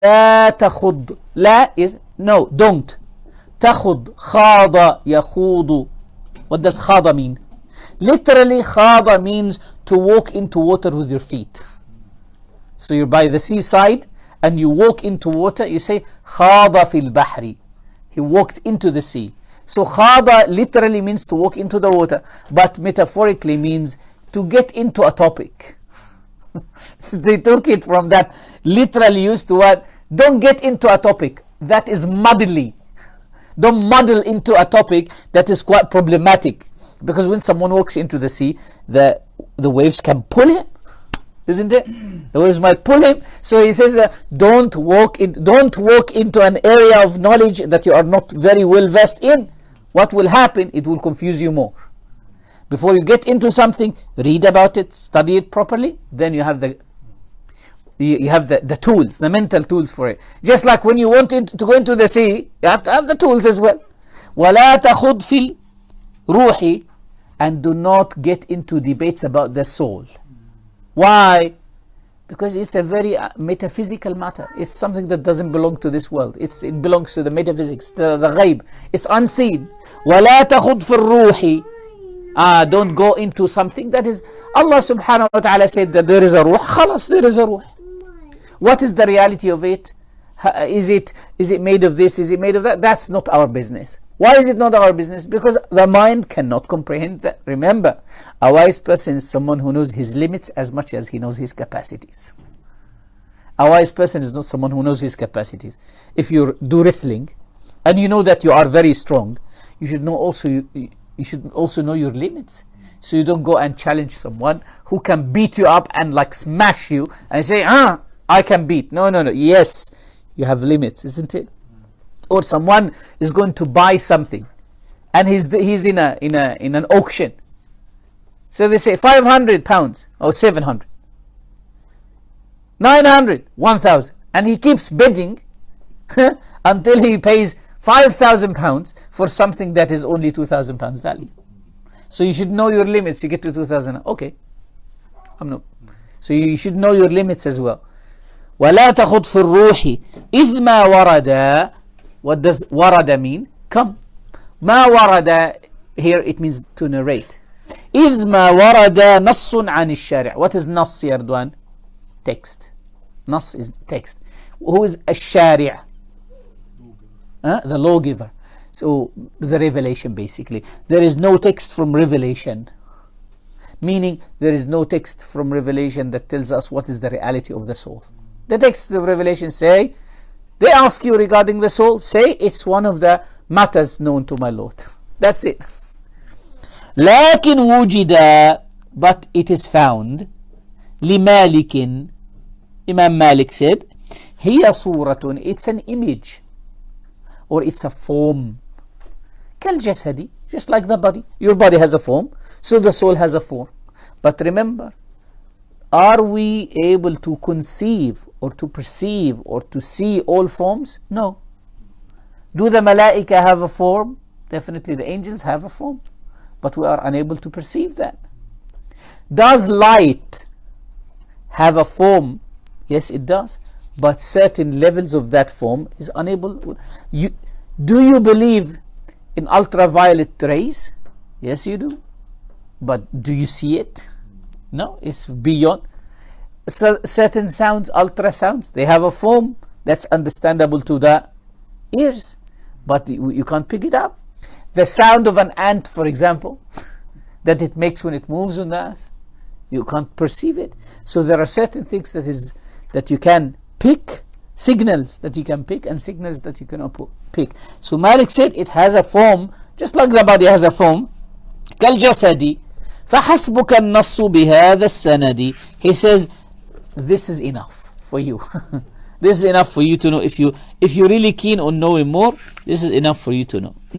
وَلَا تَخُضْ. La is no, don't. تَخُضْ, خَاضَ, يَخُوضُ. What does khada mean? Literally, khada means to walk into water with your feet. So you're by the seaside and you walk into water, you say khada fil bahri. He walked into the sea. So khada literally means to walk into the water, but metaphorically means to get into a topic. They took it from that literally used to what? Don't get into a topic that is muddly. Don't muddle into a topic that is quite problematic. Because when someone walks into the sea, the waves can pull him, isn't it? The waves might pull him. So he says, don't walk into an area of knowledge that you are not very well versed in. What will happen? It will confuse you more. Before you get into something, read about it, study it properly. Then you have the tools, the mental tools for it. Just like when you want to go into the sea, you have to have the tools as well. وَلَا تَخُضْ فِي الْرُوحِ. And do not get into debates about the soul. Why? Because it's a very metaphysical matter. It's something that doesn't belong to this world. It belongs to the metaphysics, the ghaib. It's unseen. وَلَا تَخُضْ فِي الرُّوحِ. Don't go into something that is, Allah subhanahu wa ta'ala said that there is a ruh. Khalas, there is a ruh. What is the reality of it? Is it made of this? Is it made of that? That's not our business. Why is it not our business? Because the mind cannot comprehend that. Remember, a wise person is someone who knows his limits as much as he knows his capacities. A wise person is not someone who knows his capacities. If you do wrestling and you know that you are very strong, you should also know your limits. So you don't go and challenge someone who can beat you up and like smash you and say, I can beat. No. Yes, you have limits, isn't it? Or someone is going to buy something and he's in an auction. So they say 500 pounds or 700, 900, 1000, and he keeps bidding until he pays 5,000 pounds for something that is only 2,000 pounds value. So you should know your limits. You get to 2,000. Okay, So you should know your limits as well. وَلَا تَخُضْ فِي الرُّوحِ إِذْ مَا وَرَدَ. What does warada mean? Come. Ma warada here it means to narrate. إِذْ مَا وَرَدَ نَصٌّ عَنِ الشَّارِعِ. What is nas, Yarduan? Text. Nas is text. Who is الشارع? The lawgiver. So the revelation basically. There is no text from revelation. Meaning there is no text from revelation that tells us what is the reality of the soul. The texts of revelation say, they ask you regarding the soul, say it's one of the matters known to my Lord. That's it. لكن وجد, but it is found. لمالك, Imam Malik said, هي صورة, it's an image or it's a form. كالجسد, just like the body. Your body has a form, so the soul has a form. But remember, are we able to conceive or to perceive or to see all forms? No. Do the malaika have a form? Definitely the angels have a form, but we are unable to perceive that. Does light have a form? Yes, it does, but certain levels of that form is unable. Do you believe in ultraviolet rays? Yes, you do, but do you see it? No, it's beyond. Certain sounds, ultrasounds, they have a form that's understandable to the ears, but you can't pick it up. The sound of an ant, for example, that it makes when it moves on the earth, you can't perceive it. So there are certain things that you can pick, signals that you can pick and signals that you cannot pick. So Malik said it has a form, just like the body has a form. كالجسد فحسبك النص بهذا السند. He says this is enough for you. This is enough for you to know. If you're really keen on knowing more, this is enough for you to know.